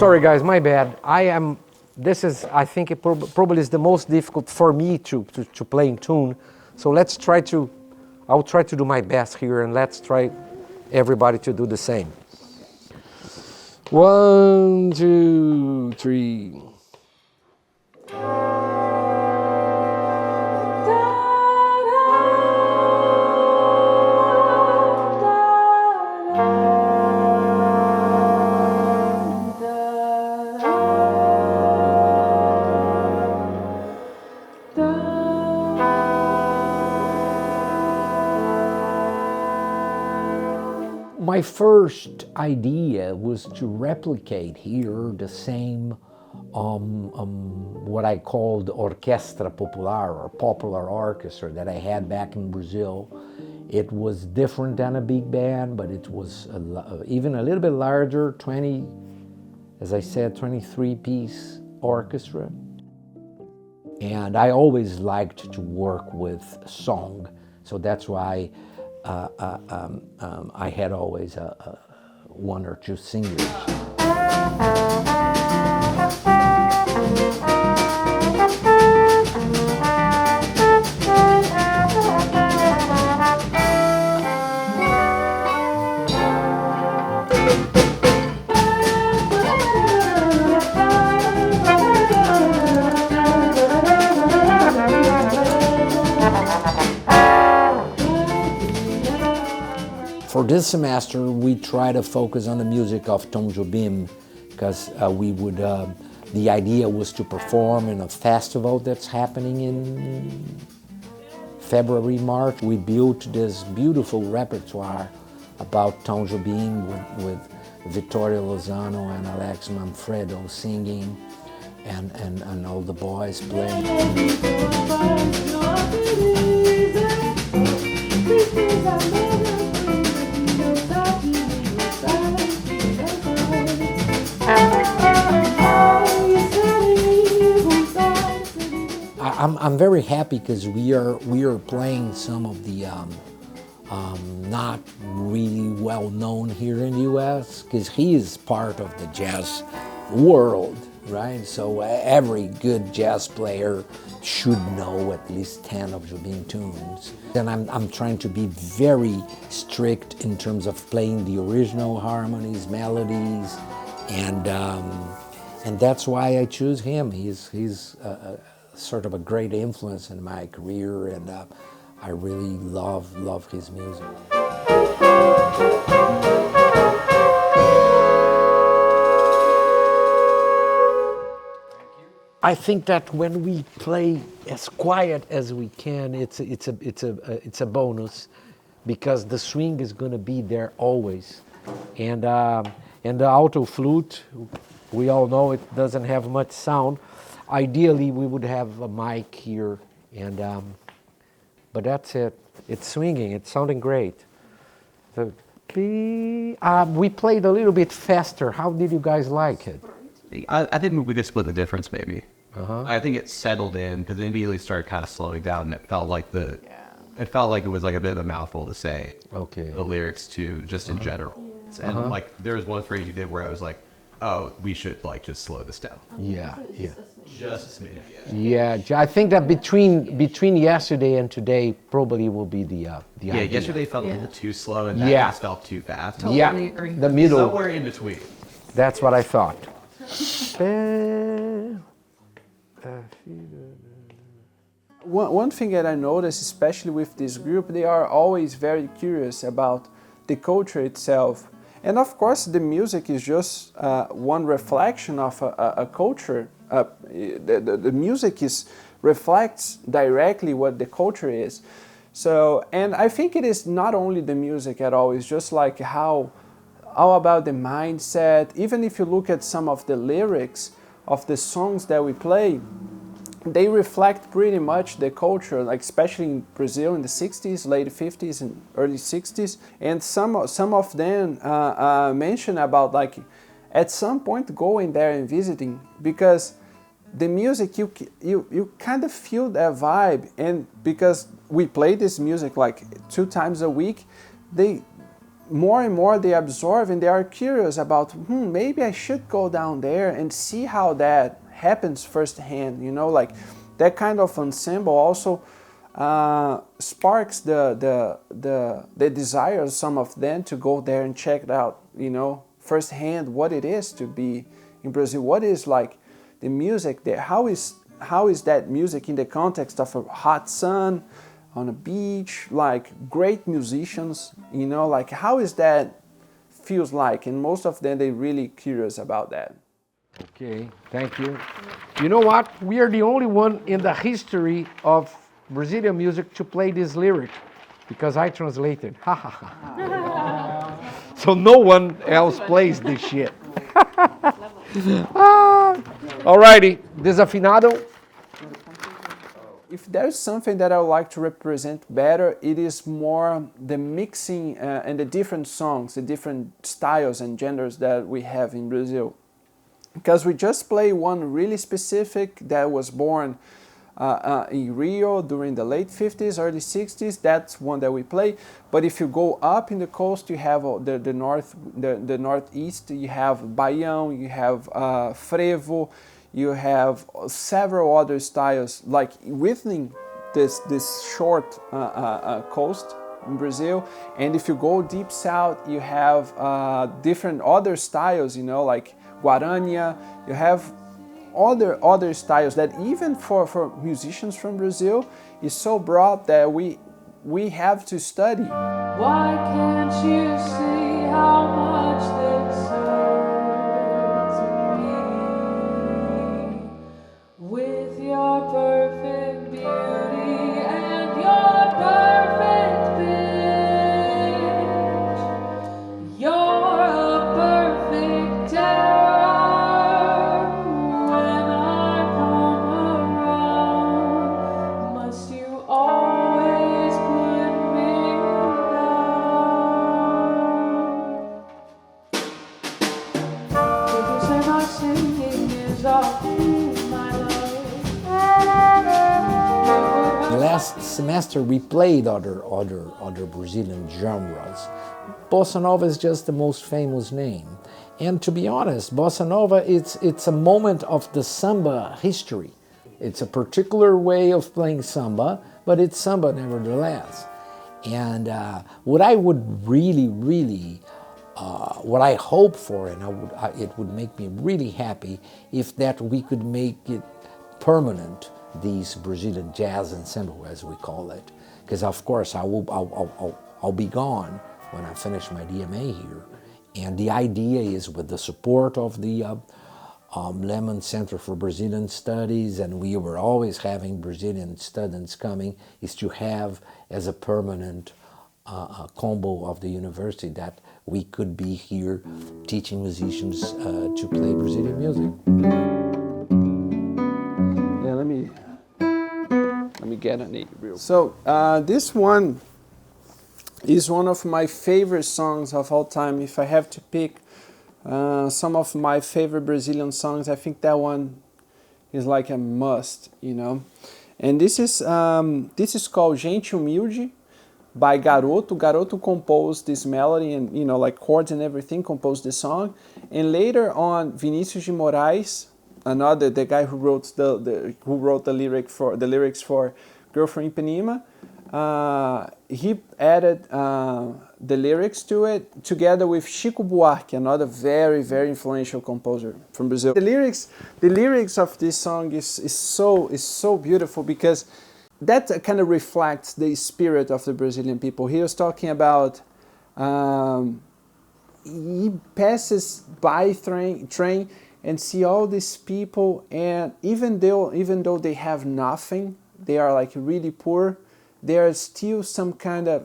Sorry guys, my bad. This is, I think it probably is the most difficult for me to play in tune. So I'll try to do my best here, and let's try everybody to do the same. 1, 2, 3. My first idea was to replicate here the same, what I called orquestra popular, or popular orchestra, that I had back in Brazil. It was different than a big band, but it was even a little bit larger, 20, as I said, 23-piece orchestra. And I always liked to work with song, so that's why I had always one or two singers. For this semester, we try to focus on the music of Tom Jobim, because the idea was to perform in a festival that's happening in February, March. We built this beautiful repertoire about Tom Jobim with Vittorio Lozano and Alex Manfredo singing, and all the boys playing. I'm very happy because we are playing some of the not really well known here in the U.S. because he is part of the jazz world, right? So every good jazz player should know at least 10 of Jobim tunes. And I'm trying to be very strict in terms of playing the original harmonies, melodies, and that's why I choose him. He's sort of a great influence in my career, and I really love his music. I think that when we play as quiet as we can, it's a bonus, because the swing is going to be there always, and the alto flute, we all know it doesn't have much sound. Ideally, we would have a mic here, but that's it. It's swinging. It's sounding great. We played a little bit faster. How did you guys like it? I think we could split the difference, maybe. I think it settled in because it immediately started kind of slowing down, and it felt like it was like a bit of a mouthful to say. Okay. The lyrics too, just in general, and like there was one phrase you did where I was like, "Oh, we should like just slow this down." Yeah. Just a minute. Yeah, I think that between yesterday and today probably will be the idea. Yesterday felt a little too slow, and that just felt too fast. Totally agree. The middle. Somewhere in between. That's what I thought. One thing that I noticed, especially with this group, they are always very curious about the culture itself. And of course, the music is just one reflection of a culture. The music reflects directly what the culture is. So, and I think it is not only the music at all, it's just like how about the mindset. Even if you look at some of the lyrics of the songs that we play, they reflect pretty much the culture, like especially in Brazil in the 60s, late 50s and early 60s. And some of them mention about like at some point going there and visiting, because the music, you kind of feel that vibe. And because we play this music like 2 times a week, more and more they absorb and they are curious about, maybe I should go down there and see how that happens firsthand, you know, like that kind of ensemble also sparks the desire of some of them to go there and check it out, you know, firsthand what it is to be in Brazil, what is like the music there, how is that music in the context of a hot sun, on a beach, like great musicians, you know, like how is that feels like, and most of them they really curious about that. Okay, thank you. You know what? We are the only one in the history of Brazilian music to play this lyric because I translated. Ha ha ha. So no one else plays this shit. Alrighty, desafinado. If there's something that I would like to represent better, it is more the mixing and the different songs, the different styles and genders that we have in Brazil. Because we just play one really specific that was born in Rio during the late 50s, early 60s. That's one that we play. But if you go up in the coast, you have the northeast, you have Baião, you have Frevo, you have several other styles like within this short coast in Brazil. And if you go deep south, you have different other styles, you know, like Guarania. You have other styles that even for musicians from Brazil is so broad that we have to study. Why can't you see how much this hurts me? With your perfect beauty and your perfect pitch, you're a perfect terror. When I come around, must you always put me down? If you say my singing is all my love, Last semester we played other Brazilian genres. Bossa Nova is just the most famous name. And to be honest, Bossa Nova, it's a moment of the samba history. It's a particular way of playing samba, but it's samba nevertheless. And what I would really, what I hope for, and it would make me really happy if that we could make it permanent, these Brazilian Jazz Ensemble, as we call it. Because of course I'll be gone when I finish my DMA here. And the idea is, with the support of the Lehman Center for Brazilian Studies, and we were always having Brazilian students coming, is to have as a permanent combo of the university that we could be here teaching musicians to play Brazilian music. Yeah, let me get on it real. So this one is one of my favorite songs of all time. If I have to pick some of my favorite Brazilian songs, I think that one is like a must, you know. And this is called Gente Humilde by Garoto. Garoto composed this melody and, you know, like chords and everything, composed the song. And later on, Vinicius de Moraes, the guy who wrote the lyrics for Girl from Ipanema, he added the lyrics to it together with Chico Buarque, another very, very influential composer from Brazil. The lyrics of this song is so beautiful because that kind of reflects the spirit of the Brazilian people. He was talking about he passes by train and see all these people, and even though they have nothing, they are like really poor, they are still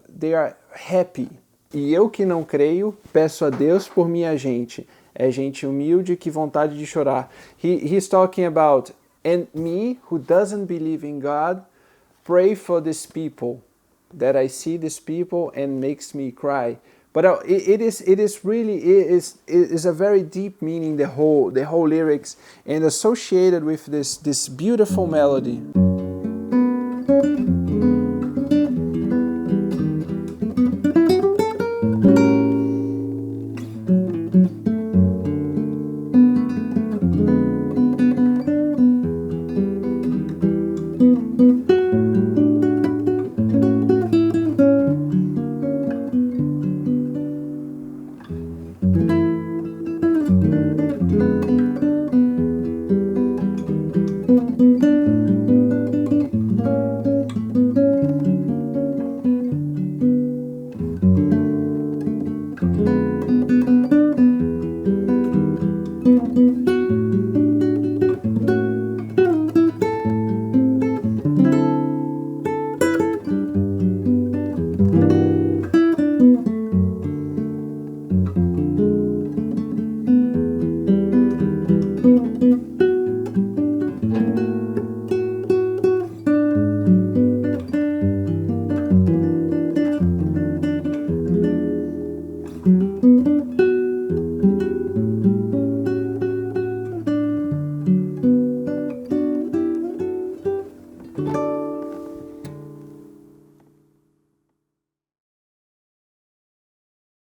they are happy. E eu que não creio, peço a Deus por minha gente. É gente humilde, que vontade de chorar. He's talking about, and me who doesn't believe in God, pray for these people, that I see these people and makes me cry. But it is a very deep meaning, the whole lyrics, and associated with this beautiful melody.